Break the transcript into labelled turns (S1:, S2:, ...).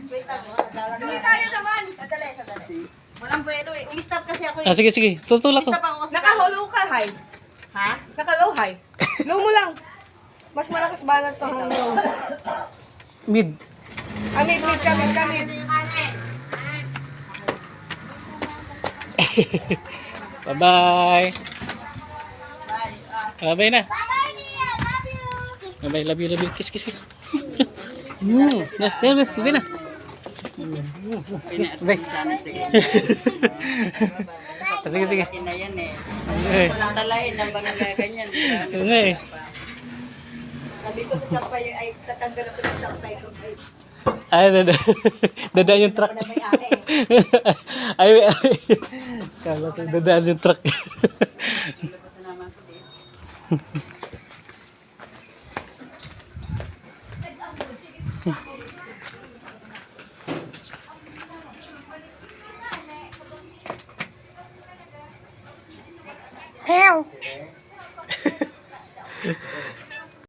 S1: Wait lang. Hindi kaya naman. Sadali. Walang buwelo eh. Umistop kasi ako eh.
S2: Ah, sige. Tutulak ko.
S1: Umistop ako kasi.
S3: Naka-low ka, high.
S1: Ha?
S3: Naka-low, high. Low mo lang. Mas malakas banat to hang low.
S2: Mid.
S3: Mid ka.
S2: Bye-bye. Bye-bye na. Bye-bye. Love you. Kiss. Bye na. Bye. Sige.
S1: Na yan eh.
S2: Eh.
S1: Walang talahin ng mga ganyan.
S2: Nga eh.
S1: Sabi ko sa sampay ay tatanggal ako ng sampay ko.
S2: Ay, dadaan yung truck.
S1: Na may ate.
S2: Ay. Kala ko dadaan yung truck.
S4: Hell.